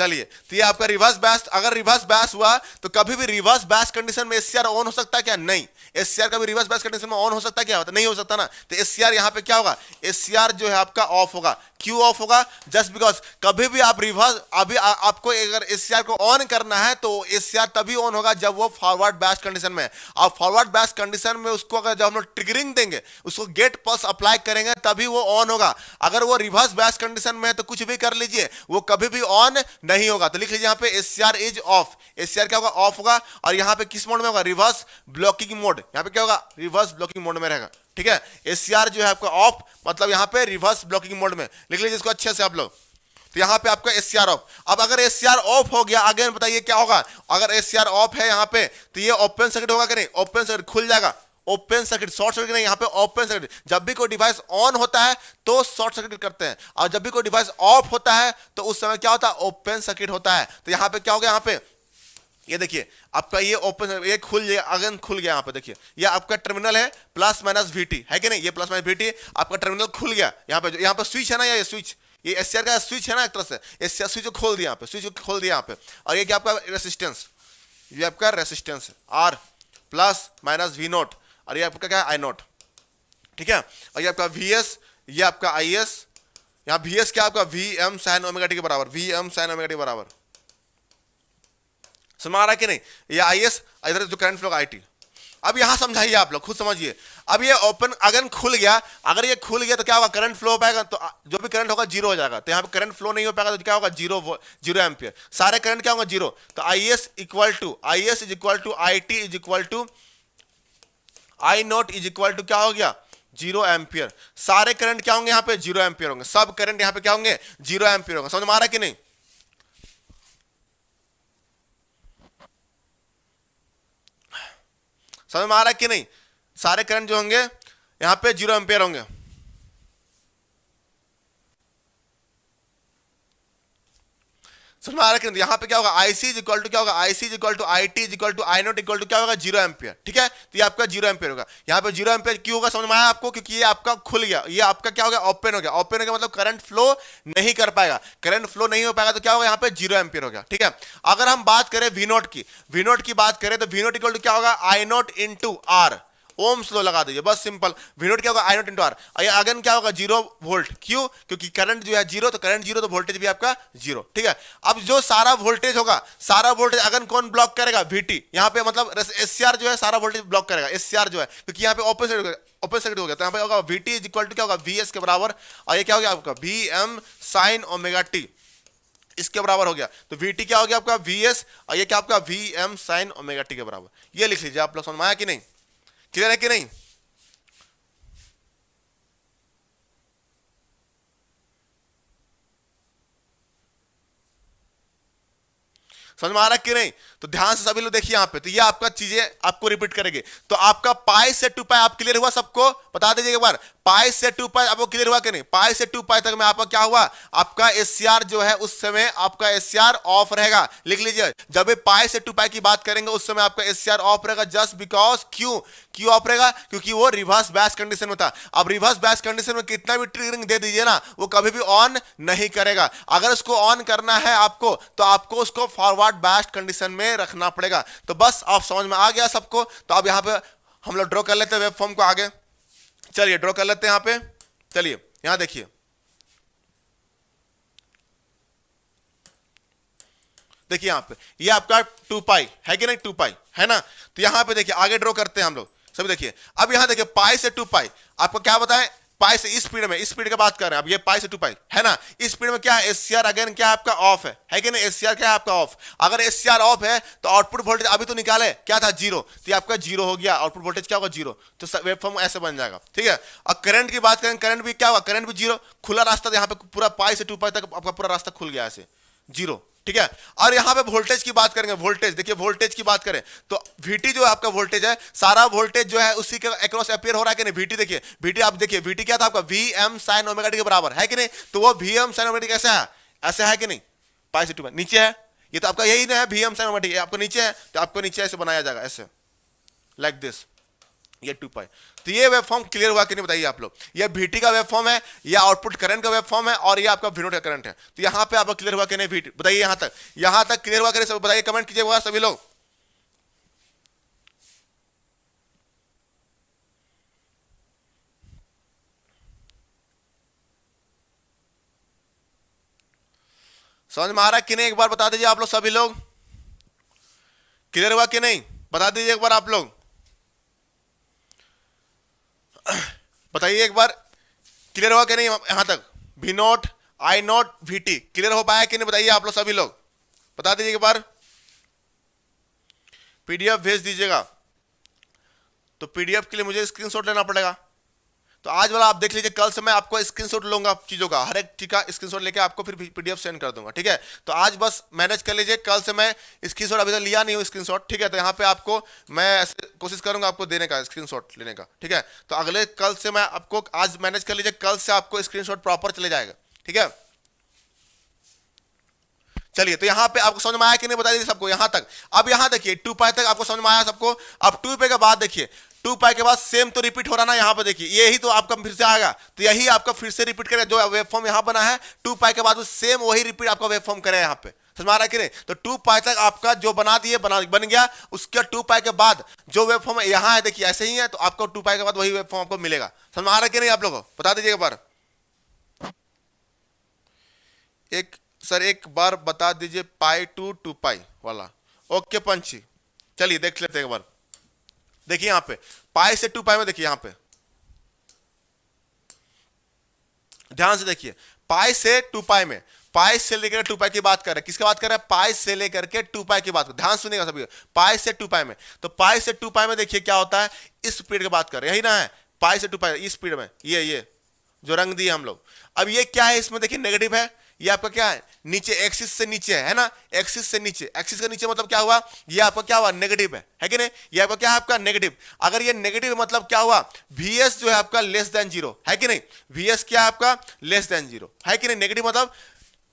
चलिए, तो ये आपका रिवर्स बैस, अगर रिवर्स बैस हुआ तो कभी भी रिवर्स बैस कंडीशन में एससीआर ऑन हो सकता है क्या? नहीं। एससीआर कभी रिवर्स बैस कंडीशन में ऑन हो सकता है क्या? होता नहीं हो सकता ना। तो एससीआर यहां पे क्या होगा? एससीआर जो है आपका ऑफ होगा। क्यों ऑफ होगा? जस्ट बिकॉज कभी भी आप रिवर्स, अभी आपको अगर एससीआर को ऑन करना है तो एससीआर तभी ऑन होगा जब वो फॉरवर्ड बैच कंडीशन में है। आप फॉरवर्ड बैच कंडीशन में उसको अगर जब हम लोग ट्रिगरिंग देंगे, उसको गेट पल्स अप्लाई करेंगे तभी वो ऑन होगा। अगर वो रिवर्स बैच कंडीशन में है तो कुछ भी कर लीजिए, वो कभी भी ऑन नहीं होगा। तो लिख लीजिए यहाँ पे एससीआर इज ऑफ। एससीआर क्या होगा? ऑफ होगा। और यहाँ पे किस मोड में होगा? Reverse blocking mode. यहाँ पे क्या होगा? रिवर्स ब्लॉकिंग मोड में रहेगा। ठीक है, एससीआर जो है आपका ऑफ, मतलब यहाँ पे रिवर्स ब्लॉकिंग मोड में। लिख लीजिए इसको अच्छे से आप लोग। तो यहाँ पे आपका एससीआर ऑफ। अब अगर एससीआर ऑफ हो गया, आगे बताइए क्या होगा? अगर एससीआर ऑफ है यहाँ पे तो ये ओपन सर्किट होगा कि नहीं? ओपन सर्किट खुल जाएगा। ओपन सर्किट, शॉर्ट सर्किट नहीं, यहाँ पे ओपन सर्किट। जब भी कोई डिवाइस ऑन होता है तो शॉर्ट सर्किट करते हैं, और जब भी कोई डिवाइस ऑफ होता है तो उस समय क्या होता है? ओपन सर्किट होता है। तो यहाँ पे क्या हो गया? यहाँ पे ये देखिए आपका ये ओपन, ये खुल गया, अगेन खुल गया। यहाँ पे देखिए ये आपका टर्मिनल है प्लस माइनस वीटी, है कि नहीं? ये प्लस माइनस वीटी आपका टर्मिनल खुल गया। यहाँ पे स्विच है ना, ये स्विच, ये एससीआर का स्विच है ना, एक तरह से एससीआर स्विच को खोल दिया। यहाँ पे स्विच को खोल दिया यहाँ पे। और ये क्या आपका रेसिस्टेंस, ये आपका रेसिस्टेंस है R plus minus V naught, और ये आपका क्या है? I naught. ठीक है, और ये आपका वी एस, ये आपका आई एस। यहाँ वी एस क्या आपका? V M sine omega T के बराबर, V M sine omega T के बराबर। समझ आ रहा है कि नहीं? ये आई एस, इधर जो करंट फ्लो का आई टी। अब यहां समझाइए, आप लोग खुद समझिए। अब ये ओपन अगेन खुल गया, अगर ये खुल गया तो क्या होगा? करंट फ्लो हो पाएगा, तो जो भी करंट होगा जीरो हो जाएगा। तो यहाँ पे करंट फ्लो नहीं हो पाएगा तो क्या होगा? Zero ampere. सारे करंट क्या होगा? जीरो। तो I S equal to, I S is equal to I T is equal to I naught is equal to क्या हो गया? Zero ampere. सारे करंट क्या होंगे? यहाँ पे जीरो एम्पियर होंगे। सब करंट यहाँ पे क्या होंगे? जीरो एम्पियर होंगे। समझ में आ रहा है कि नहीं? समझ में आ रहा है कि नहीं? सारे करंट जो होंगे यहां पे जीरो एम्पियर होंगे। समझ में आ रहा है कि यहाँ पे क्या होगा? आईसी इज इक्वल टू क्या होगा? IC is equal to I T is equal to I naught equal to क्या होगा? Zero ampere. ठीक है, तो ये आपका जीरो एम्पियर होगा। यहाँ पे जीरो एम्पियर क्यों होगा? समझ में आया आपको? क्योंकि ये आपका खुल गया, ये आपका क्या हो गया? ओपन हो गया। ओपन हो गया मतलब करंट फ्लो नहीं कर पाएगा। करंट फ्लो नहीं हो पाएगा तो क्या होगा? यहाँ पे जीरो एम्पियर हो गया। ठीक है, अगर हम बात करें वी नोट की, वी नोट की बात करें तो वी नोट इक्वल टू क्या होगा? I naught into R. Ohm's law लगा दीजिए, बस सिंपल। वी नोट क्या होगा? I naught into R. Again क्या होगा? Zero volt. क्यों? क्योंकि करंट जो है जीरो, तो करंट जीरो तो वोल्टेज भी आपका जीरो। ठीक है, अब जो सारा वोल्टेज होगा, सारा वोल्टेज अगेन कौन ब्लॉक करेगा? वीटी। यहाँ पे मतलब एससीआर जो है सारा वोल्टेज ब्लॉक करेगा, एससीआर जो है, क्योंकि यहाँ पे ओपन सर्किट हो गया। तो यहाँ पे होगा वीटी इज इक्वल टू क्या होगा? वीएस के बराबर, और ये क्या हो गया आपका? V M sine omega T, इसके बराबर हो गया। तो वीटी क्या हो गया आपका? वीएस, और ये क्या आपका? V M sine omega T के बराबर। ये लिख लीजिए आप लोग। समझ में आया कि नहीं? क्लियर है कि नहीं? समझ में आ रहा है कि नहीं? तो ध्यान से सभी लोग देखिए यहाँ पे। तो ये आपका चीजें आपको रिपीट करेंगे। तो आपका पाई से टू पाई आप क्लियर हुआ? सबको बता दीजिए एक बार। पाई से टू पाई आपको क्लियर हुआ कि नहीं? पाई से टू पाई तक में आपका क्या हुआ? आपका एससीआर जो है उस समय आपका एससीआर ऑफ रहेगा। लिख लीजिए, जब भी पाई से टू पाई की बात करेंगे उस समय आपका एससीआर ऑफ रहेगा। जस्ट बिकॉज क्यों ऑफ रहेगा? क्योंकि वो रिवर्स बैच कंडीशन में था। अब रिवर्स बैच कंडीशन में कितना भी ट्रिगरिंग दे दीजिए ना, वो कभी भी ऑन नहीं करेगा। अगर उसको ऑन करना है आपको, तो आपको उसको फॉरवर्ड बैच कंडीशन में रखना पड़ेगा। तो बस आप समझ में आ गया सबको। तो अब यहाँ पे हम लोग ड्रॉ कर लेते हैं वेब फॉर्म को आगे। चलिए ड्रॉ कर लेते हैं यहाँ पे। चलिए यहां देखिए, देखिए यहाँ पे ये आपका टू पाई है कि नहीं? टू पाई है ना? तो यहाँ पे देखिए आगे ड्रॉ करते हैं हम लोग सभी। देखिए अब यहाँ देखिए पाई से टू पाई, आपको क्या बताएं? पाई से इस स्पीड में, इस स्पीड की बात कर रहे हैं। अब ये पाई से टू पाई है ना? इस स्पीड में क्या है? एससीआर अगेन क्या आपका ऑफ है कि नहीं? एससीआर क्या है आपका ऑफ। अगर एससीआर ऑफ है तो आउटपुट वोल्टेज अभी तो निकाले क्या था? जीरो। तो ये आपका जीरो हो गया, आउटपुट वोल्टेज क्या होगा? जीरो। तो वेब फॉर्म ऐसे बन जाएगा। ठीक है, और करंट की बात करें, करंट भी क्या होगा? करंट भी जीरो। खुला रास्ता यहाँ पे पूरा पाई से टू पाई तक आपका पूरा रास्ता खुल गया ऐसे, जीरो। ठीक है, और यहां पे वोल्टेज की बात करेंगे। वोल्टेज देखिए, वोल्टेज की बात करें तो वीटी जो है आपका वोल्टेज है, सारा वोल्टेज जो है उसी के अक्रॉस अपियर हो रहा है कि नहीं? वीटी देखिए, वीटी आप देखिए, वीटी क्या था आपका? V M sine omega T के बराबर है कि नहीं? तो वो V M sine omega T कैसा है? ऐसे है कि नहीं? पाई से टू पाई नीचे है, ये तो आपका यही ना है V M sine omega T, आपको नीचे है, तो आपको नीचे ऐसे बनाया जाएगा ऐसे, लाइक दिस। ये 2 पाई। तो ये वेव फॉर्म क्लियर हुआ कि नहीं बताइए आप लोग। ये VT का वेव फॉर्म है, ये आउटपुट करंट का वेव फॉर्म है, और ये आपका V नोट का करंट है। तो यहाँ पे आपको क्लियर हुआ कि नहीं VT, बताइए यहाँ तक क्लियर हुआ कि नहीं सब बताइए, कमेंट कीजिएगा सभी लोग। समझ में आ रहा है कि नहीं, एक बार बता दीजिए आप लोग सभी लोग, क्लियर हुआ कि नहीं, बता दीजिए एक बार आप लोग, बताइए एक बार क्लियर हुआ कि नहीं यहां तक। V note, I note, VT clear हो पाया कि नहीं बताइए आप लोग सभी लोग, बता दीजिए एक बार, PDF भेज दीजिएगा। तो PDF के लिए मुझे स्क्रीनशॉट लेना पड़ेगा। तो आज वाला आप देख लीजिए, कल से मैं आपको स्क्रीनशॉट लूंगा चीजों का, हर एक चीज का स्क्रीनशॉट लेके आपको फिर PDF सेंड कर दूंगा, ठीक है। तो आज बस मैनेज कर लीजिए, कल से मैं स्क्रीनशॉट अभी तक लिया नहीं हूँ स्क्रीनशॉट, ठीक है। तो यहाँ पे आपको मैं ऐसे कोशिश करूंगा आपको देने का स्क्रीनशॉट लेने का, ठीक है। तो अगले कल से मैं आपको, आज मैनेज कर लीजिए, कल से आपको स्क्रीनशॉट प्रॉपर चले जाएगा, ठीक है। चलिए, तो यहाँ पे आपको समझ में आया कि नहीं बता दीजिए सबको यहाँ तक। अब यहाँ देखिए 2 पाई तक आपको समझ में आया सबको। अब 2 पाई के बाद देखिए, 2 पाई के बाद सेम तो रिपीट हो रहा ना, यहाँ पे देखिए यही तो आपका फिर से आएगा, तो यही आपका फिर से रिपीट करेगा, जो वेव फॉर्म यहाँ बना है 2 पाई के बाद सेम वही रिपीट आपका वेव फॉर्म करेगा यहाँ पे, समझ में आ रहा है कि नहीं। तो 2 पाई तक आपका जो बन गया, उसके 2 पाई के बाद जो वेव फॉर्म यहाँ है देखिए ऐसे ही है, तो आपको 2 पाई के बाद वही वेव फॉर्म आपको मिलेगा, समझ में आ रहा है कि नहीं आप लोगों को, बता दीजिए एक बार। एक बार बता दीजिए पाई टू 2 पाई वाला। ओके पंची, चलिए देख लेते हैं एक बार। देखिए यहाँ पे पाई से 2 पाई में, देखिए यहाँ पे ध्यान से देखिए, पाई से 2 पाई में, पाई से लेकर 2 पाई की बात कर रहे हैं, किसकी बात कर रहे हैं, पाई से लेकर के 2 पाई की बात कर, ध्यान सुनिएगा सभी, पाई से 2 पाई में। तो पाई से 2 पाई में देखिए क्या होता है, इस स्पीड की बात कर रहे हैं, यही ना है, पाई से 2 पाई इस स्पीड में, ये जो रंग दिए हम लोग। अब ये क्या है, इसमें देखिए नेगेटिव है, ये आपका क्या है, नीचे एक्सिस से नीचे है ना, एक्सिस से नीचे, एक्सिस के नीचे मतलब क्या हुआ, ये आपका क्या हुआ, नेगेटिव है कि नहीं, ये आपका क्या है, आपका नेगेटिव। अगर ये नेगेटिव मतलब क्या हुआ, VS जो है आपका लेस देन 0 है कि नहीं, VS क्या है आपका लेस देन 0 है कि नहीं, नेगेटिव मतलब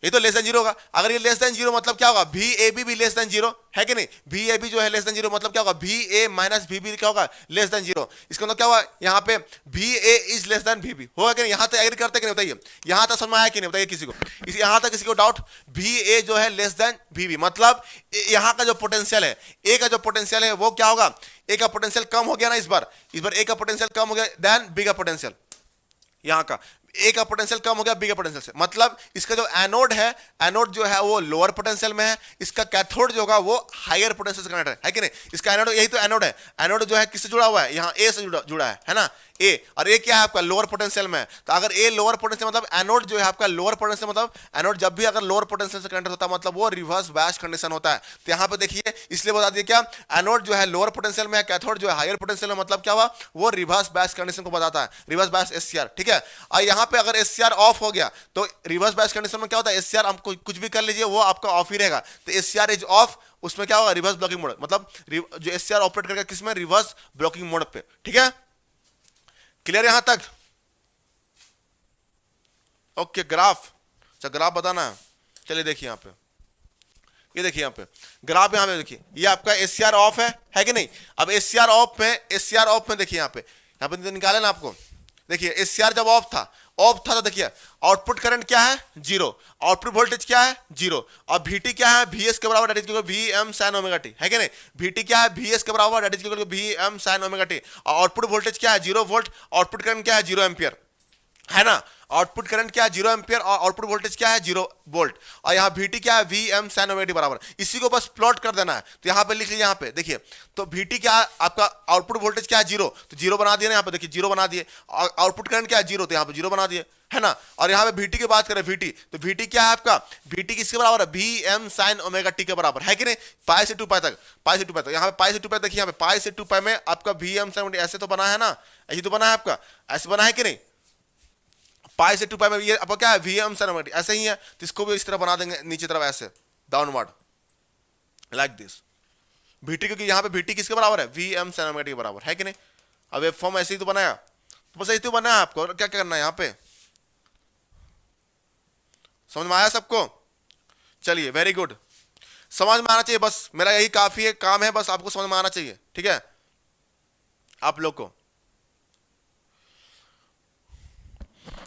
ये तो लेस देन 0 होगा। अगर ये लेस देन 0 मतलब क्या होगा, VAB भी लेस देन 0 है कि नहीं, VAB जो है लेस देन 0 मतलब क्या होगा, VA माइनस VB क्या होगा, लेस देन 0। इसका मतलब क्या हुआ, यहाँ पे VA is less than VB होगा कि नहीं, यहाँ तक एग्री करते कि नहीं बताइए, यहाँ तक समझ में आया कि नहीं बताइए किसी को, यहाँ तक किसी को डाउट, VA जो है लेस देन VB मतलब यहाँ का जो पोटेंशियल है, A का जो पोटेंशियल है वो क्या होगा, A का पोटेंशियल कम हो गया ना, इस बार A का पोटेंशियल कम हो गया देन B का पोटेंशियल, यहाँ का A का पोटेंशियल कम हो गया B का पोटेंशियल से, मतलब इसका जो एनोड है, एनोड जो है वो लोअर पोटेंशियल में है, इसका कैथोड जो होगा वो हायर पोटेंशियल से कनेक्ट है कि नहीं। इसका एनोड, यही तो एनोड है, एनोड जो है किससे जुड़ा हुआ है, यहाँ A से जुड़ा है ना, A, और A क्या है आपका लोअर पोटेंशियल में। तो अगर A लोअर पोटेंशियल मतलब एनोड जो है आपका लोअर पोटेंशियल, मतलब एनोड जब भी अगर लोअर पोटेंशियल से कनेक्ट होता है मतलब वो रिवर्स बायस कंडीशन होता है। तो यहाँ पे देखिए, इसलिए बता दिए क्या, एनोड जो है लोअर पोटेंशियल में है, कैथोड जो है हायर पोटेंशियल में, मतलब क्या हुआ, वो रिवर्स बायस कंडीशन को बताता है, रिवर्स बायस SCR, ठीक है। और यहाँ पे अगर SCR ऑफ हो गया तो रिवर्स बायस कंडीशन में क्या होता है, SCR हम कुछ भी कर लीजिए वो आपका ऑफ ही रहेगा। तो SCR इज ऑफ, उसमें क्या होगा, रिवर्स ब्लॉकिंग मोड, मतलब जो SCR ऑपरेट करेगा किसमें, रिवर्स ब्लॉकिंग मोड पे, ठीक है। क्लियर यहां तक, ओके। ग्राफ, अच्छा ग्राफ बताना है, चलिए देखिए यहाँ पे, ये देखिए यहाँ पे ग्राफ, यहाँ पे देखिए ये आपका SCR ऑफ है कि नहीं। अब SCR ऑफ में देखिए यहाँ पे तो निकाले ना आपको, देखिए SCR जब ऑफ था तो देखिए आउटपुट करंट क्या है, 0, आउटपुट वोल्टेज क्या है, 0, और VT क्या है, VS के बराबर, that is equal to VM sin omega t है कि नहीं। VT क्या है, VS के बराबर, that is equal to VM sin omega t, और आउटपुट वोल्टेज क्या है, 0 वोल्ट, आउटपुट करंट क्या है, 0 एम्पियर है ना, आउटपुट करंट क्या है, 0 एम्पियर, और आउटपुट वोल्टेज क्या है, 0 वोल्ट, और यहाँ VT क्या है, VM sin ओमेगा t बराबर, इसी को बस प्लॉट कर देना है। तो यहाँ पे लिख लीजिए, यहाँ पे देखिए, तो VT क्या है आपका, आउटपुट वोल्टेज क्या है, 0, तो 0 बना दिए ना, यहाँ पे देखिए 0 बना दिए, और आउटपुट करंट क्या है, 0, तो यहाँ पे 0 बना दिए है ना। और यहाँ पे VT की बात करें, VT, तो VT क्या है आपका, VT किसके बराबर है, VM sin ओमेगा t के बराबर है कि नहीं, पाई से 2 पाई तक, पाई से 2 पाई तक, यहाँ पे पाई से 2 पाई देखिए, यहाँ पे पाई से 2 पाई में आपका VM sin ऐसे तो बना है ना, ऐसे तो बना है आपका, ऐसे बना है कि नहीं, पाई से 2 पाई में ये आपका क्या है, VM sin ओमेगा t ऐसे ही है, तो इसको भी इस तरह बना देंगे नीचे तरफ ऐसे डाउनवर्ड लाइक दिस VT, क्योंकि यहाँ पे VT किसके बराबर है, VM sin ओमेगा t के बराबर है कि नहीं। अब वेव फॉर्म ऐसे ही तो बनाया, तो बस ऐसे तो बनाया आपको, क्या करना है यहाँ पे, समझ में आया सबको। चलिए वेरी गुड, समझ में आना चाहिए, बस मेरा यही काफी है काम है, बस आपको समझ में आना चाहिए, ठीक है आप लोग को।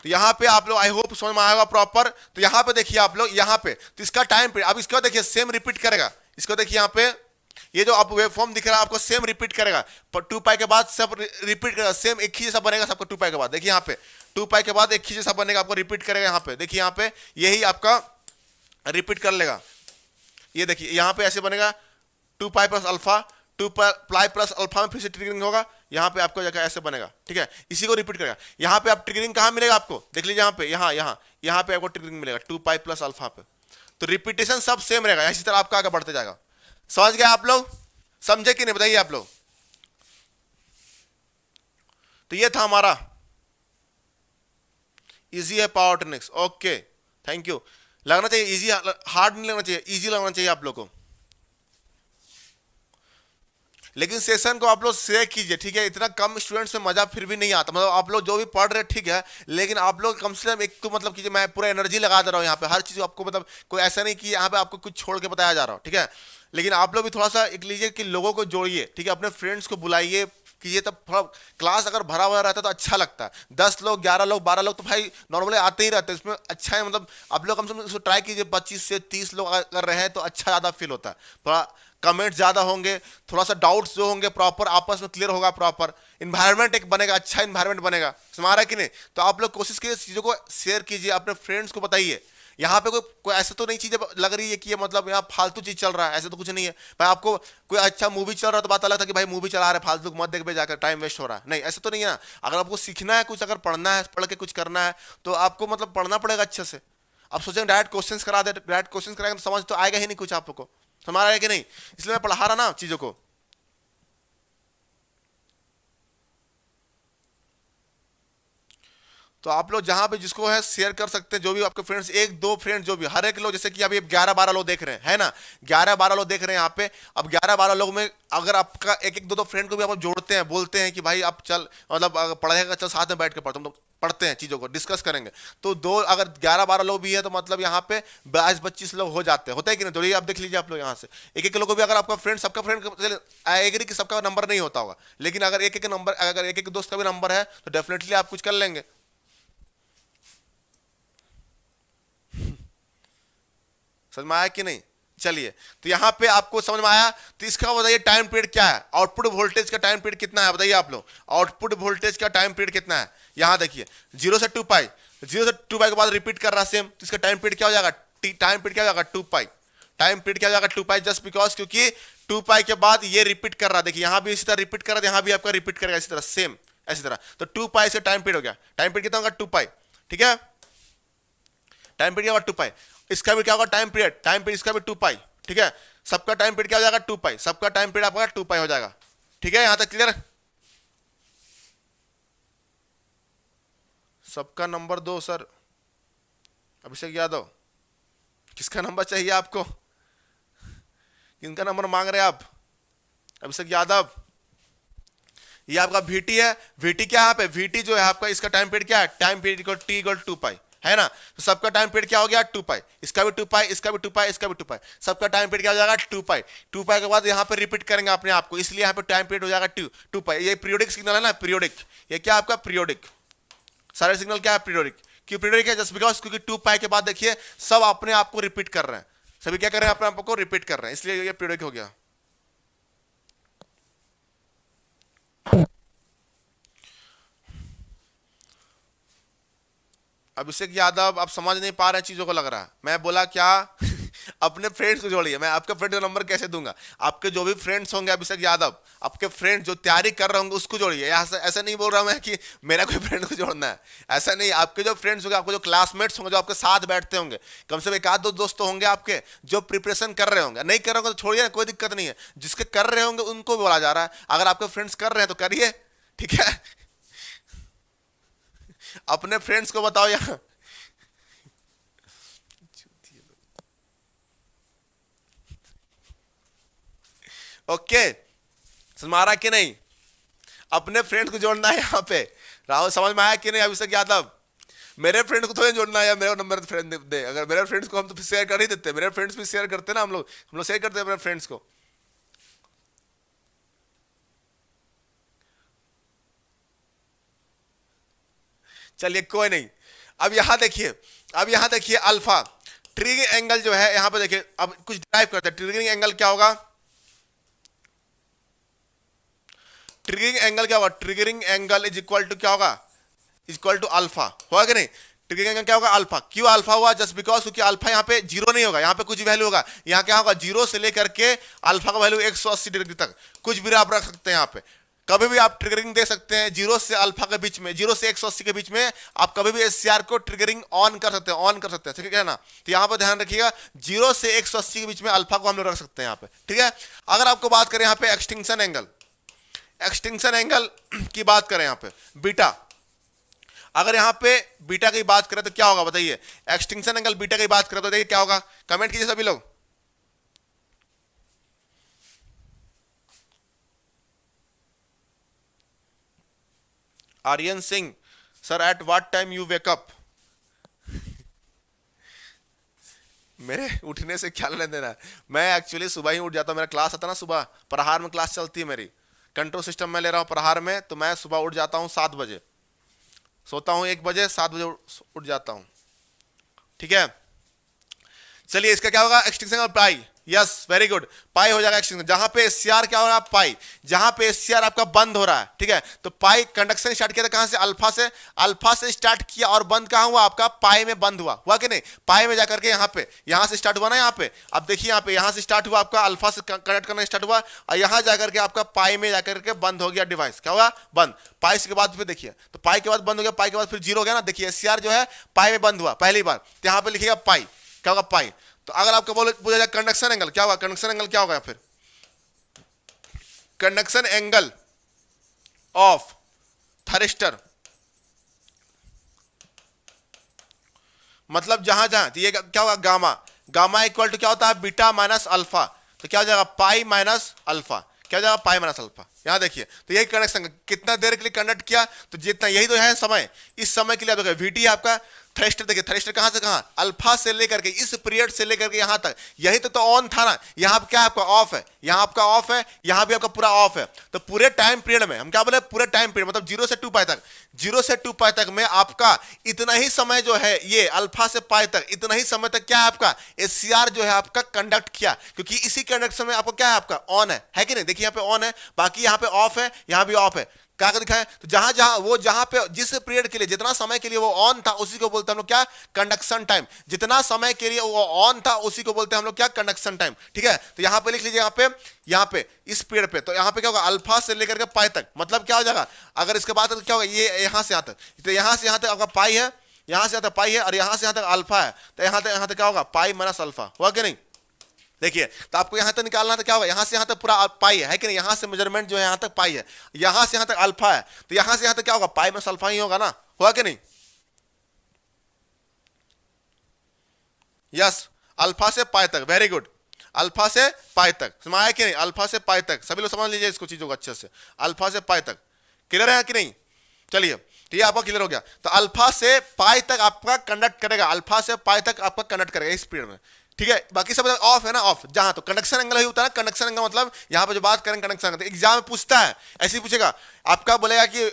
तो यहाँ पे आप लोग आई होप समझ में आएगा प्रॉपर। तो यहाँ पे देखिए आप लोग, यहाँ पे तो इसका टाइम पीरियड, अब इसका देखिए सेम रिपीट करेगा। इसको देखिए यहाँ पे ये जो आप वेव फॉर्म दिख रहा है आपको सेम रिपीट करेगा, पर 2 पाई के बाद सब रिपीट करेगा, सेम एक ही जैसा बनेगा सबका 2 पाई के बाद। देखिए यहाँ पे 2 पाई के बाद एक ही जैसा बनेगा, आपको रिपीट करेगा। यहाँ पे देखिए यहाँ पे यही आपका रिपीट कर लेगा। ये देखिए यहाँ पे ऐसे बनेगा 2 pi plus alpha, 2 pi plus alpha में फिर से ट्रिगरिंग होगा, यहाँ पे आपको जगह ऐसे बनेगा। ठीक है, इसी को रिपीट करेगा। यहाँ पे आप ट्रिगरिंग कहाँ मिलेगा आपको, देख लीजिए यहाँ पे, यहाँ पे आपको ट्रिगरिंग मिलेगा 2 पाई प्लस अल्फा पे। तो रिपीटेशन सब सेम रहेगा, इसी तरह आपका आगे बढ़ते जाएगा। समझ गए आप लोग, समझे कि नहीं बताइए आप लोग। तो ये था हमारा इजी है power techniques. Okay thank you. लगना चाहिए इजी, हार्ड नहीं लगना चाहिए, इजी लगना चाहिए आप लोग को। लेकिन सेशन को आप लोग शेयर कीजिए, ठीक है। इतना कम स्टूडेंट्स में मजा फिर भी नहीं आता, मतलब आप लोग जो भी पढ़ रहे ठीक है, लेकिन आप लोग कम से कम एक तो मतलब कीजिए, मैं पूरा एनर्जी लगा दे रहा हूँ यहाँ पे हर चीज आपको, मतलब कोई ऐसा नहीं कि यहाँ पे आपको कुछ छोड़ के बताया जा रहा हो, ठीक है। लेकिन आप लोग भी थोड़ा सा एक लीजिए कि लोगों को जोड़िए, ठीक है, अपने फ्रेंड्स को बुलाइए कीजिए, तब थोड़ा क्लास अगर भरा हुआ रहता है तो अच्छा लगता है। 10 लोग 11 लोग 12 लोग तो भाई नॉर्मली आते ही रहते हैं, इसमें अच्छा है, मतलब आप लोग कम से कम इसको ट्राई कीजिए 25 से 30 लोग अगर रहे तो अच्छा ज़्यादा फील होता है। थोड़ा कमेंट ज़्यादा होंगे, थोड़ा सा डाउट्स जो होंगे प्रॉपर आपस में क्लियर होगा, प्रॉपर इन्वायरमेंट एक बनेगा, अच्छा इन्वायरमेंट बनेगा। समझ रहा है कि नहीं। तो आप लोग कोशिश कीजिए चीज़ों को शेयर कीजिए, अपने फ्रेंड्स को बताइए। यहाँ पे कोई ऐसा तो नहीं चीज़ें लग रही है कि ये मतलब यहाँ फालतू चीज़ चल रहा है, ऐसा तो कुछ नहीं है भाई। आपको कोई अच्छा मूवी चल रहा है तो बात अलग था कि भाई मूवी चला रहे फालतू मत देख पे जाकर टाइम वेस्ट हो रहा है, नहीं ऐसा तो नहीं है ना। अगर आपको सीखना है कुछ, अगर पढ़ना है, पढ़ के कुछ करना है तो आपको मतलब पढ़ना पड़ेगा अच्छे से। आप सोचेंगे डायरेक्ट क्वेश्चन करा दे, डायरेक्ट क्वेश्चन कराएंगे तो समझ तो आएगा ही नहीं कुछ आपको, समझ रहा है कि नहीं। इसलिए मैं पढ़ा रहा ना चीज़ों को। तो आप लोग जहां पे जिसको है शेयर कर सकते हैं, जो भी आपके फ्रेंड्स, एक दो फ्रेंड जो भी, हर एक लोग, जैसे कि अभी 11-12 लोग देख रहे हैं, है ना, 11-12 लोग देख रहे हैं यहाँ पे। अब 11-12 लोग में अगर आपका एक एक दो दो फ्रेंड को भी आप जोड़ते हैं, बोलते हैं कि भाई आप चल, मतलब पढ़ेगा चल साथ में बैठ के पढ़ते, तो पढ़ते हैं चीज़ों को डिस्कस करेंगे, तो दो अगर 11-12 लोग भी है तो मतलब यहाँ पे 22-25 लोग हो जाते हैं, होता है कि नहीं। तो ये आप देख लीजिए आप लोग यहाँ से एक एक लोगों को भी, अगर आपका फ्रेंड सबका फ्रेंड एग्री कि सबका नंबर नहीं होता होगा, लेकिन अगर एक एक नंबर, अगर एक एक दोस्त का भी नंबर है तो डेफिनेटली आप कुछ कर लेंगे। समझ में आया कि नहीं। चलिए, तो यहां पे आपको समझ में आया। तो इसका बताइए टाइम पीरियड क्या है, आउटपुट वोल्टेज का टाइम पीरियड कितना है बताइए आप लोग। आउटपुट वोल्टेज का टाइम पीरियड कितना है, यहां देखिए 0 से 2 पाई, 0 से 2 पाई के बाद रिपीट कर रहा है सेम, तो इसका टाइम पीरियड क्या हो जाएगा, टाइम पीरियड क्या हो जाएगा 2 पाई। टाइम पीरियड क्या हो जाएगा 2 पाई, जस्ट बिकॉज क्योंकि 2 पाई के बाद ये रिपीट कर रहा है। देखिए यहां भी इसी तरह रिपीट कर रहा है, यहां भी आपका रिपीट करेगा इसी तरह सेम ऐसी तरह। तो 2 पाई से टाइम पीरियड हो गया, टाइम पीरियड कितना होगा 2 पाई, ठीक है। टाइम पीरियड क्या होगा 2 पाई, इसका भी क्या होगा टाइम पीरियड इसका भी 2 पाई, ठीक है। सबका टाइम पीरियड क्या हो जाएगा 2 पाई, सबका टाइम पीरियड आपका 2 पाई हो जाएगा, ठीक है। यहां तक क्लियर। सबका नंबर दो सर। अभिषेक यादव, किसका नंबर चाहिए आपको, किनका नंबर मांग रहे हैं आप। अभिषेक यादव, ये आपका वीटी है। वीटी क्या है यहाँ पे, वीटी जो है आपका, इसका टाइम पीरियड क्या है, time period equal T equal 2 पाई, है ना। तो सबका टाइम पीरियड क्या हो गया 2 पाई, इसका भी 2 पाई, इसका भी 2 पाई, इसका भी 2 पाई, सबका टाइम पीरियड क्या हो जाएगा 2 पाई। 2 पाई के बाद यहाँ पे रिपीट करेंगे अपने आप को, इसलिए यहाँ पे टाइम पीरियड हो जाएगा 2 पाई। ये पीरियोडिक सिग्नल है ना, पीरियोडिक, ये क्या आपका पीरियोडिक, सारे सिग्नल क्या है पीरियोडिक। क्यों पीरियोडिक है, जस्ट बिकॉज क्योंकि 2 पाई के बाद देखिए सब अपने आप को रिपीट कर रहे हैं, सभी क्या कर रहे हैं अपने आप को रिपीट कर रहे हैं, इसलिए ये पीरियोडिक हो गया। अभिषेक यादव, आप समझ नहीं पा रहे हैं चीजों को, लग रहा है मैं बोला क्या अपने फ्रेंड्स को जोड़िए। मैं आपके फ्रेंड का नंबर कैसे दूंगा, आपके जो भी फ्रेंड्स होंगे अभिषेक यादव, आपके फ्रेंड जो तैयारी कर रहे होंगे उसको जोड़िए। ऐसा नहीं बोल रहा मैं कि मेरा कोई फ्रेंड को जोड़ना है, ऐसा नहीं। आपके जो फ्रेंड्स होंगे, आपके जो क्लासमेट्स होंगे, जो आपके साथ बैठते होंगे, कम से कम एक आध दो दोस्त तो होंगे आपके जो प्रिपरेशन कर रहे होंगे। नहीं कर रहे होंगे तो छोड़िए, कोई दिक्कत नहीं है। जिसके कर रहे होंगे उनको बोला जा रहा है, अगर आपके फ्रेंड्स कर रहे हैं तो करिए, ठीक है। अपने फ्रेंड्स को बताओ यहाँ। ओके, समझ आ रहा कि नहीं। अपने फ्रेंड्स को जोड़ना है यहाँ पे। राहुल समझ में आया कि नहीं। अभिषेक यादव, मेरे फ्रेंड को थोड़ी जोड़ना है, या मेरा नंबर फ्रेंड दे। अगर मेरे फ्रेंड्स को हम तो शेयर कर ही देते, मेरे फ्रेंड्स भी शेयर करते ना, हम लोग शेयर करते हैं अपने फ्रेंड्स को। चलिए कोई नहीं, अब यहां देखिए अल्फा ट्रिगरिंग एंगल जो है, यहां पे देखिए, अब कुछ ड्राइव करते हैं। ट्रिगरिंग एंगल क्या होगा? ट्रिगरिंग एंगल क्या होगा? Triggering angle is equal to क्या होगा? इक्वल टू अल्फा, होगा कि नहीं? ट्रिगरिंग एंगल क्या होगा? अल्फा। क्यों अल्फा हुआ? जस्ट बिकॉज क्योंकि अल्फा यहाँ पे जीरो नहीं होगा, यहाँ पे कुछ वैल्यू होगा। यहाँ क्या होगा? जीरो से लेकर के अल्फा का वैल्यू 180 डिग्री तक कुछ भी आप रख सकते हैं। यहाँ पे कभी भी आप ट्रिगरिंग दे सकते हैं, जीरो से अल्फा के बीच में, जीरो से 180 के बीच में आप कभी भी एससीआर को ट्रिगरिंग ऑन कर सकते हैं, ठीक है ना? तो यहाँ पर ध्यान रखिएगा, जीरो से 180 के बीच में अल्फा को हम लोग रख सकते हैं यहाँ पे, ठीक है। अगर आपको बात करें यहाँ पे एक्सटिंक्शन एंगल की बात करें, यहाँ पे बीटा, अगर यहाँ पे बीटा की बात करें तो क्या होगा बताइए? एक्सटिंक्शन एंगल बीटा की बात करें तो देखिए क्या होगा, कमेंट कीजिए सभी लोग। Aryan Singh, sir at what time you wake up? मेरे उठने से क्या लेना देना? मैं एक्चुअली सुबह ही उठ जाता हूँ, मेरा क्लास आता है ना सुबह, प्रहार में क्लास चलती है मेरी, कंट्रोल सिस्टम में ले रहा हूँ प्रहार में, तो मैं सुबह उठ जाता हूँ 7 बजे, सोता हूँ 1 बजे, 7 बजे उठ जाता हूँ, ठीक है। चलिए इसका क्या होगा? एक्सटिंक्शन और पाई, यस वेरी गुड, पाई हो जाएगा एक्सटिंक्शन। जहां पे एससीआर क्या हो रहा है? पाई। जहां पे एससीआर आपका बंद हो रहा है, ठीक है, तो पाई कंडक्शन स्टार्ट किया था कहां से? अल्फा से स्टार्ट किया और बंद कहां हुआ? आपका पाई में बंद हुआ कि नहीं? पाई में जाकर के यहां से स्टार्ट हुआ ना, यहाँ पे अब देखिए, यहां से स्टार्ट हुआ आपका, अल्फा से कनेक्ट करना स्टार्ट हुआ और यहां जाकर के आपका पाई में जाकर के बंद हो गया डिवाइस। क्या हुआ? बंद। पाई के बाद फिर देखिए, तो पाई के बाद बंद हो गया, पाई के बाद फिर जीरो हो गया ना। देखिए एससीआर जो है पाई में बंद हुआ पहली बार, तो यहां पे लिखिएगा पाई, क्या होगा? पाई। तो अगर आपको पूछा जाए कंडक्शन एंगल क्या होगा? कंडक्शन एंगल क्या होगा? फिर कंडक्शन एंगल ऑफ थरिस्टर, मतलब जहां तो ये क्या होगा? गामा इक्वल टू क्या होता है? Beta minus alpha. तो क्या हो जाएगा? पाई माइनस अल्फा। क्या हो जाएगा? पाई माइनस अल्फा। यहां देखिए, तो यही कंडक्शन कितना देर के लिए कंडक्ट किया, तो जितना, यही तो है समय, इस समय के लिए आप देखिए वीटी आपका थ्रेस्टर, देखिए थ्रेस्टर कहां से कहां? अल्फा से लेकर के, इस पीरियड से लेकर के यहां तक, यही तो ऑन था ना। यहां पे क्या आपका ऑफ है, यहां आपका ऑफ है, यहां भी आपका पूरा ऑफ है। तो पूरे टाइम पीरियड में हम क्या बोले? पूरे टाइम पीरियड मतलब 0 से 2 पाई तक, 0 से 2 पाई तक में आपका इतना ही समय जो है, ये अल्फा से पाई तक इतना ही समय तक क्या है आपका? एससीआर जो है आपका कंडक्ट किया, क्योंकि इसी कंडक्शन में आपको क्या है? आपका ऑन है कि नहीं? देखिए यहाँ पे ऑन है, बाकी यहाँ पे ऑफ है, यहाँ भी ऑफ है। क्या दिखाएं? तो जहां पे जिस पीरियड के लिए, जितना समय के लिए वो ऑन था, उसी को बोलते हैं हम लोग क्या? Conduction time. जितना समय के लिए वो ऑन था, उसी को बोलते हैं हम लोग क्या? कंडक्शन टाइम, ठीक है। तो यहां पे लिख लीजिए, यहाँ पे इस पीरियड पे, तो यहाँ पे क्या होगा? अल्फा से लेकर के पाई तक, मतलब क्या हो जाएगा? अगर इसके बाद तो क्या होगा? ये यहां से यहां तक, तो यहां से यहां तक आपका पाई है, यहां से यहां तक पाई है, और यहां से यहां तक अल्फा है, तो यहां तक क्या होगा? पाई माइनस अल्फा, हुआ कि नहीं? देखिए, तो आपको यहां तक निकालना तो क्या होगा? यहां से यहां तक पूरा पाई है कि नहीं? यहां से मेजरमेंट जो है यहां तक पाई है, यहां से यहां तक अल्फा है, तो यहां से यहां तक क्या होगा? पाई में अल्फा ही होगा ना, हुआ कि नहीं? यस, अल्फा से पाई तक, वेरी गुड, अल्फा से पाई तक समझ आया कि नहीं? अल्फा से पाई तक, सभी लोग समझ लीजिए इसको चीजों को अच्छे से, अल्फा से पाई तक क्लियर है कि नहीं? चलिए, तो ये आपका क्लियर हो गया। तो अल्फा से पाई तक आपका कंडक्ट करेगा, अल्फा से पाई तक आपका कंडक्ट करेगा इस पीरियड में, ठीक है। बाकी सब ऑफ है ना, ऑफ। जहां तो कंडक्शन एंगल ही होता है ना, कंडक्शन एंगल मतलब यहां पे जो बात करें कंडक्शन एंगल, एग्जाम में पूछता है, ऐसे ही पूछेगा आपका, बोलेगा कि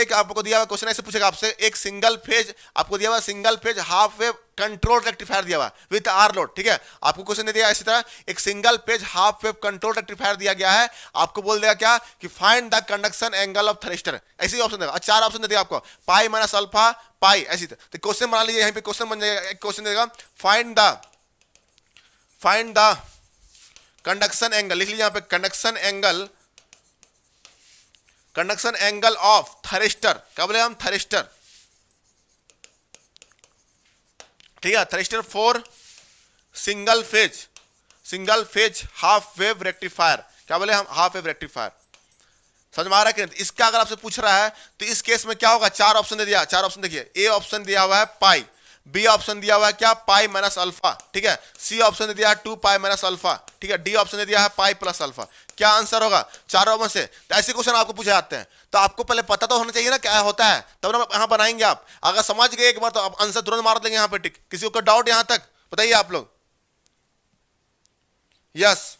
एक आपको दिया हुआ क्वेश्चन ऐसे पूछेगा आपसे, एक सिंगल फेज आपको दिया हुआ, single phase half wave control rectifier दिया हुआ विद आर लोड, ठीक है। आपको क्वेश्चन दे दिया इसी तरह, एक single phase half wave control rectifier दिया गया है, आपको बोल देगा क्या? कि find the conduction angle of thyristor, ऐसे ही ऑप्शन देगा, 4 ऑप्शन दे दिया आपको, पाई माइनस अल्फा, पाई, ऐसी। तो क्वेश्चन बना लीजिए, यहीं पे क्वेश्चन बन जाएगा, एक क्वेश्चन देगा, फाइंड द कंडक्शन एंगल, लिख लीजिए यहाँ पे, कंडक्शन एंगल ऑफ थरिस्टर, क्या बोले हम? थरिस्टर, ठीक है। Thyristor for single phase half wave rectifier, क्या बोले हम? हाफ वेव रेक्टिफायर, समझ में आ रहा है कि? इसका अगर आपसे पूछ रहा है तो इस केस में क्या होगा? 4 ऑप्शन दे दिया, 4 ऑप्शन देखिए, ए ऑप्शन दिया हुआ है पाई, बी ऑप्शन दिया हुआ है क्या? पाई माइनस अल्फा, ठीक है। सी ऑप्शन दे दिया है 2 पाई माइनस अल्फा, ठीक है। डी ऑप्शन दे दिया है पाई प्लस अल्फा। क्या आंसर होगा? 4 ऑप्शन से। तो ऐसे क्वेश्चन आपको पूछे जाते हैं, तो आपको पहले पता तो होना चाहिए ना क्या होता है, तब ना यहां बनाएंगे आप। अगर समझ गए एक बार तो आप आंसर तुरंत मार देंगे यहां पे टिक। किसी को डाउट यहां तक बताइए आप लोग? यस,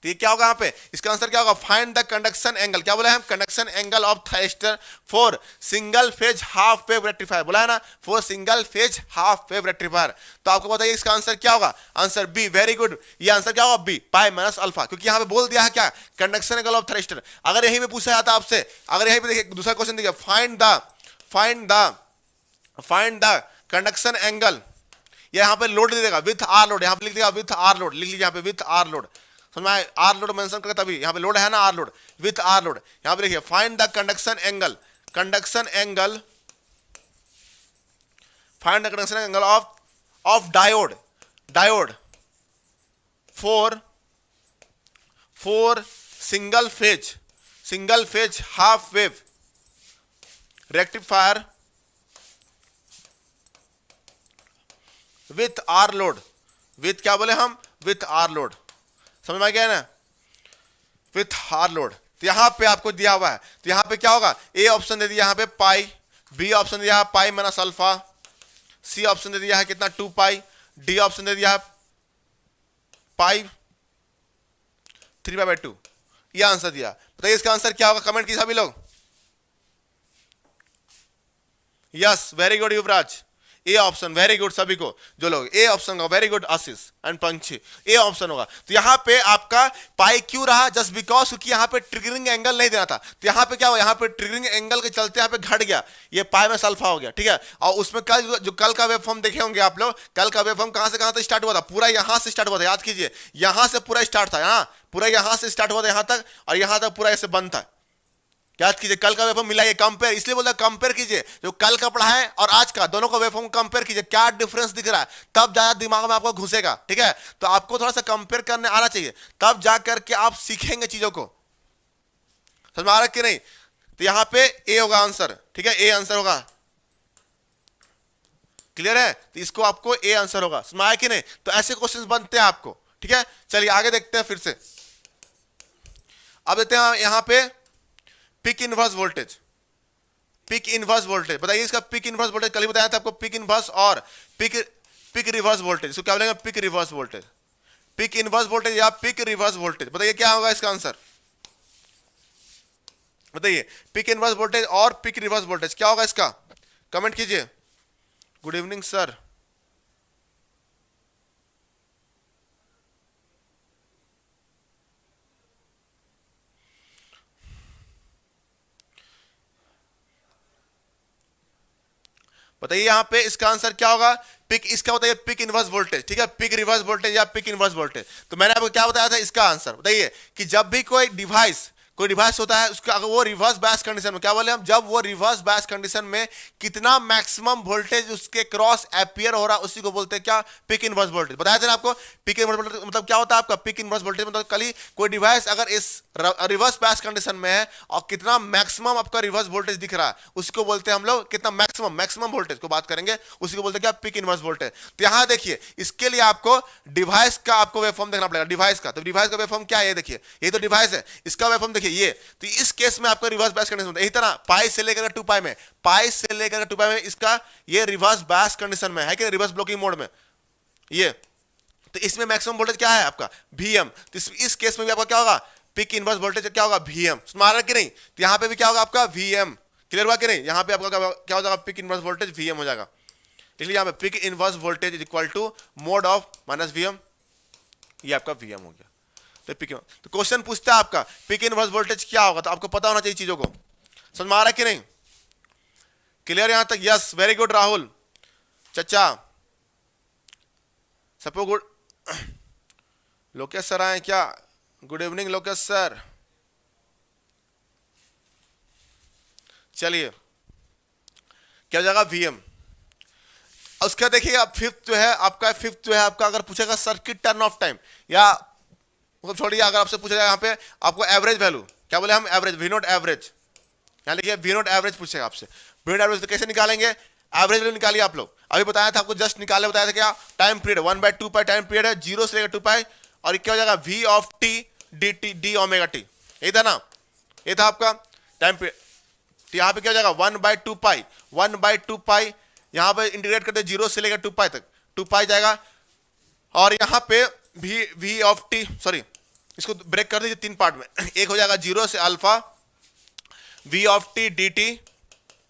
तो ये क्या होगा यहाँ पे, इसका आंसर क्या होगा, फाइंड द कंडक्शन एंगल, क्या बोला है हम, conduction angle of thyristor for single phase half wave rectifier, बोला है ना, for single phase half wave rectifier. तो आपको बताइए इसका आंसर क्या होगा, आंसर बी, वेरी गुड, ये आंसर क्या होगा, बी, पाई माइनस अल्फा, क्योंकि यहाँ पे बोल दिया है क्या, कंडक्शन एंगल ऑफ थायरिस्टर। अगर यही पे पूछा जाता आपसे, अगर यही पे देखिए दूसरा क्वेश्चन देखिए, फाइंड द कंडक्शन एंगल, यहाँ पे लोड दे देगा विथ आर लोड, यहाँ पे लिख देगा विथ आर लोड, लिख लीजिए यहाँ पे विथ आर लोड, समझ में आया, आर लोड मेंशन करके तभी, यहाँ पे लोड है ना R load, with R load, यहाँ पे लिखिए find the conduction angle, find the conduction angle of diode for single phase half wave rectifier with R load, with क्या बोले हम, विथ आर लोड, समझ में आ गया ना, विथ आर लोड। तो यहां पे आपको दिया हुआ है, तो यहां पे क्या होगा, ए ऑप्शन दे दिया यहां पे पाई, बी ऑप्शन दिया है pi minus alpha, C option दे दिया है कितना 2 पाई, डी ऑप्शन दे दिया है पाई 3/2, ये आंसर दिया। बताइए इसका आंसर क्या होगा, कमेंट कीजिए सभी लोग। Yes, very good Yuvraj, A option, very good सभी को जो लोग ए ऑप्शन का, very good Ashish and Pankshi, A option होगा। तो यहां पे आपका पाई क्यों रहा, जस्ट बिकॉज क्योंकि यहां पे ट्रिगरिंग एंगल नहीं देना था, तो यहां पे क्या हुआ, यहां पे ट्रिगरिंग एंगल के चलते यहां पे घट गया, ये पाई में अल्फा हो गया, ठीक है। और उसमें कल जो कल का वेव फॉर्म देखे होंगे आप लोग, कल का वेव फॉर्म कहां से कहां तक स्टार्ट हुआ था, पूरा यहां से स्टार्ट हुआ था, याद कीजिए, यहां से पूरा स्टार्ट था, यहां पूरा यहां से स्टार्ट हुआ था यहां तक, और यहां तक पूरा ऐसे बंद था, याद कीजिए, कल का वेवफॉर्म मिलाइए, कंपेयर, इसलिए बोलता कंपेयर कीजिए, जो कल का पढ़ा है और आज का, दोनों का वेवफॉर्म कंपेयर कीजिए, क्या डिफरेंस दिख रहा है, तब ज्यादा दिमाग में आपको घुसेगा, ठीक है। तो आपको थोड़ा सा कंपेयर करने आना चाहिए, तब जा करके आप सीखेंगे चीजों को, समझ में आ रहा है कि नहीं। तो यहां पे ए होगा आंसर, ठीक है, ए आंसर होगा, क्लियर है, तो इसको आपको ए आंसर होगा, समझ में आया कि नहीं। तो ऐसे क्वेश्चन बनते हैं आपको, ठीक है। चलिए आगे देखते हैं फिर से, अब देखते हैं यहां पे पिक इनवर्स वोल्टेज, बताइए इसका पिक इनवर्स वोल्टेज, कल ही बताया था आपको, पिक इनवर्स और पिक रिवर्स वोल्टेज, इसको क्या बोलेंगे, peak reverse voltage, peak inverse voltage या पिक रिवर्स वोल्टेज। बताइए क्या होगा इसका आंसर, बताइए पिक इनवर्स वोल्टेज और पिक रिवर्स वोल्टेज क्या होगा इसका, कमेंट कीजिए। गुड इवनिंग सर, बताइए यहां पे इसका आंसर क्या होगा, पिक, इसका बताइए पिक इनवर्स वोल्टेज, ठीक है, पिक रिवर्स वोल्टेज या पिक इनवर्स वोल्टेज। तो मैंने आपको क्या बताया था इसका आंसर, बताइए कि जब भी कोई डिवाइस होता है उसका, अगर वो रिवर्स बायस कंडीशन में, क्या बोले हम, जब वो रिवर्स बायस कंडीशन में कितना मैक्सिमम वोल्टेज उसके क्रॉस अपीयर हो रहा है, उसी को बोलते हैं क्या, पिक इनवर्स वोल्टेज। बताया था ना आपको, पिक इनवर्स वोल्टेज मतलब क्या होता है आपका, पिक इनवर्स वोल्टेज मतलब कल ही कोई डिवाइस अगर इस रिवर्स बायस कंडीशन में है और कितना मैक्सिमम आपका रिवर्स वोल्टेज दिख रहा है, उसको बोलते हैं हम लोग, कितना मैक्सिमम वोल्टेज को बात करेंगे, उसी को बोलते हैं क्या, पिक इनवर्स वोल्टेज। तो यहां देखिए, इसके लिए आपको डिवाइस का आपको वेवफॉर्म देखना पड़ेगा, डिवाइस का। तो डिवाइस का वेवफॉर्म क्या है, ये देखिए, ये तो डिवाइस है, इसका वेवफॉर्म देखिए ये। तो इस केस में आपको रिवर्स बायस कंडीशन होता है, इसी तरह पाई से लेकर 2 पाई में, पाई से लेकर 2 पाई में इसका ये रिवर्स बायस कंडीशन में है कि रिवर्स ब्लॉकिंग मोड में ये। तो इसमें मैक्सिमम वोल्टेज क्या है आपका, Vm। तो इस केस में भी आपका क्या होगा, पिक इनवर्स वोल्टेज क्या होगा, Vm, स्मार्ट कि नहीं। तो यहां पे भी क्या होगा आपका Vm, क्लियर हुआ कि नहीं, यहां पे आपका क्या हो जाएगा, पिक इनवर्स वोल्टेज Vm हो जाएगा। इसलिए यहां पे peak inverse voltage is equal to mod of minus Vm, ये आपका Vm हो गया। तो क्वेश्चन पूछता है आपका पिक इनवर्स वोल्टेज क्या होगा, तो आपको पता होना चाहिए चीजों को, समझ में आ रहा है कि नहीं, क्लियर यहां तक। यस, वेरी गुड राहुल चचा, सबको गुड। लोकेश सर आए क्या, गुड इवनिंग लोकेश सर। चलिए क्या हो जाएगा, Vm। उसका देखिएगा फिफ्थ जो है आपका अगर पूछेगा सर्किट टर्न ऑफ टाइम, या मतलब छोड़िए, अगर आपसे पूछेगा यहाँ पे आपको एवरेज वैल्यू, क्या बोले हम, एवरेज, V0 एवरेज, यहाँ लिखिए V0 एवरेज पूछेगा आपसे। V0 एवरेज तो कैसे निकालेंगे, एवरेज वैल्यू निकालिए आप लोग, अभी बताया था आपको, जस्ट निकाले बताया था क्या, टाइम पीरियड 1/2 पाई टाइम पीरियड है, 0 से लेकर 2 पाई, और क्या हो जाएगा V of t dt d omega t, यही था ना, ये था आपका टाइम पीरियड। तो यहाँ पे क्या हो जाएगा 1/2 पाई, यहाँ पे इंटीग्रेट करते 0 से लेकर 2 पाई तक, 2 पाई जाएगा, और यहाँ पे V ऑफ t, सॉरी इसको ब्रेक कर दीजिए 3 पार्ट में। एक हो जाएगा 0 से alpha v of T D T,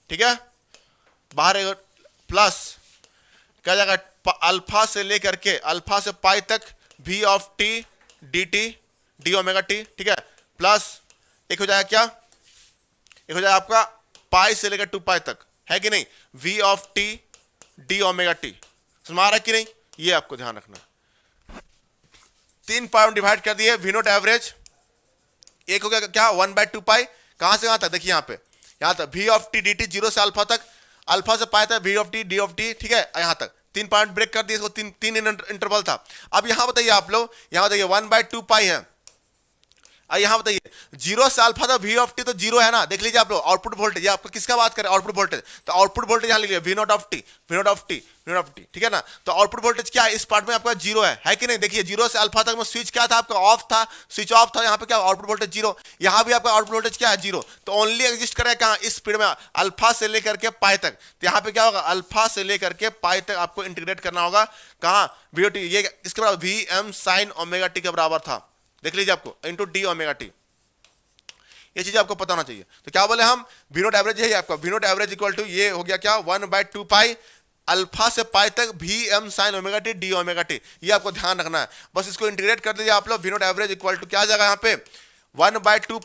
ठीक है, बाहर एक प्लस क्या जाएगा अल्फा से लेकर के अल्फा से पाई तक v of T D T D omega T, ठीक है, प्लस एक हो जाएगा क्या, एक हो जाएगा आपका पाई से लेकर 2 पाई तक, है कि नहीं, v of T D omega T. समझ आ रहा है कि नहीं, ये आपको ध्यान रखना। 3 पार्ट में डिवाइड कर दिए वी नोट एवरेज। एक हो गया क्या 1/2 पाई, कहां से कहां तक, देखिए यहां तक v of T D T 0 से अल्फा तक, अल्फा से पाई तक v of T D of T, ठीक है, यहां तक 3 पॉइंट ब्रेक कर दिए, इसको तीन इंटरवल था। अब यहां बताइए आप लोग, यहां बताइए 1/2 पाई है, यहां बताइए 0 से अल्फा तो v ऑफ टी तो 0 है ना, देख लीजिए आप लोग आउटपुट वोल्टेज, ये आपको किसका बात करें, आउटपुट वोल्टेज, तो आउटपुट वोल्टेज यहां लिख लिया v not of T, v not of T, v not of T, ठीक है ना। तो आउटपुट वोल्टेज क्या है इस पार्ट में आपका 0 है कि नहीं, देखिए 0 से अल्फा तक में स्विच क्या था आपका ऑफ था, स्विच ऑफ था, यहां पे क्या आउटपुट वोल्टेज 0, यहां भी आपका आउटपुट वोल्टेज क्या है 0, तो ओनली एग्जिस्ट करेगा कहां इस स्पीड में अल्फा से लेकर के पाई तक। तो यहां पे क्या होगा अल्फा से लेकर के पाई तक आपको इंटीग्रेट करना होगा कहां वी, ये इसके बराबर V M sine omega T के बराबर था, देख लीजिए आपको इंटू डी ओमेगा टी, ये चीज आपको पता होना चाहिए। तो क्या बोले हम वी नोट एवरेज है आपका, V naught average equal to ये हो गया क्या 1/2 पाई अल्फा से पाई तक V M sine omega T D omega T, ये आपको ध्यान रखना है। बस इसको इंटीग्रेट कर दीजिए आप लोग, V naught average equal to क्या आ जाएगा यहाँ पे 1/2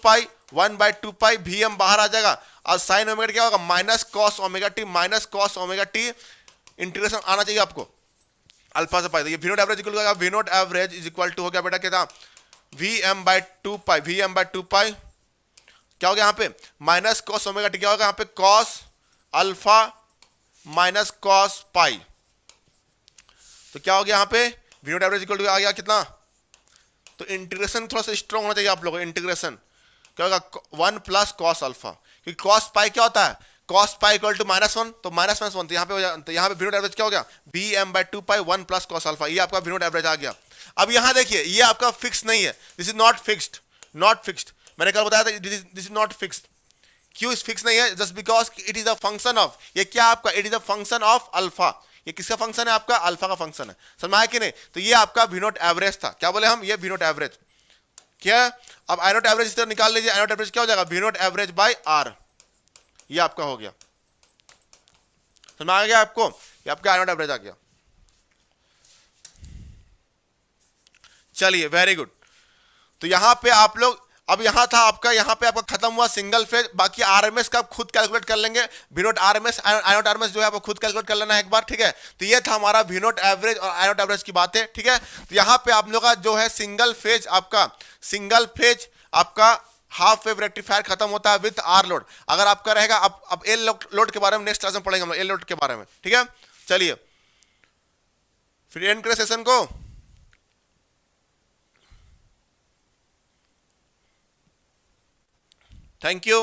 पाई वी एम बाहर आ जाएगा, और साइन ओमेगा टी क्या होगा minus cos omega T, integration आना चाहिए आपको अल्फा से पाई। तो ये वी नोट एवरेज इक्वल होगा, V naught average is equal to हो गया बेटा क्या था V M by two pi क्या हो गया यहाँ पे माइनस कॉस ओमेगा टी, क्या होगा यहाँ पे cos alpha minus cos pi. तो क्या हो गया यहाँ पे V naught average equal to आ गया कितना, तो इंटीग्रेशन थोड़ा सा स्ट्रॉन्ग होना चाहिए आप लोगों को, इंटीग्रेशन क्या होगा 1 प्लस कॉस अल्फा, क्योंकि कॉस पाई क्या होता है कॉस पाई इक्वल टू -1, तो -1 तो यहाँ पे हो जाए, तो यहाँ पे वी नोट एवरेज क्या हो गया B M by 2 pi 1 plus cos alpha, ये आपका वी नोट एवरेज आ गया। अब यहाँ देखिए ये आपका फिक्स नहीं है, this is not fixed, not fixed, मैंने कल बताया था दिस इज नॉट फिक्स्ड। क्यों इस फिक्स नहीं है, just because it is a function of, ये क्या आपका it is a function of alpha, ये किसका फंक्शन है आपका अल्फा का फंक्शन है, समझ आया कि नहीं। तो ये आपका वी नोट एवरेज था, क्या बोले हम ये वी नोट एवरेज क्या। अब आई नोट एवरेज इस तरह निकाल लीजिए, आई नोट एवरेज क्या हो जाएगा V naught average by R, ये आपका हो गया, समझ आ गया आपको, ये आपका आई नोट एवरेज आ गया। चलिए वेरी गुड, तो यहां पे आप लोग अब यहां था आपका, यहां पे आपका खत्म हुआ सिंगल फेज, बाकी आरएमएस का आप खुद कैलकुलेट कर लेंगे, V naught RMS I naught RMS जो है आपको खुद कैलकुलेट कर लेना है एक बार, ठीक है। तो ये था हमारा वी नोट एवरेज और आई नोट एवरेज की बातें, ठीक है। तो यहां पे आप लोग का जो है सिंगल फेज आपका हाफ वेव रेक्टिफायर खत्म होता है विद आर लोड, अगर आपका रहेगा अब एल लोड के बारे में नेक्स्ट क्लास में पढ़ेंगे हम लोग एल लोड के बारे में, ठीक है। चलिए फिर एंड करें सेशन को। Thank you.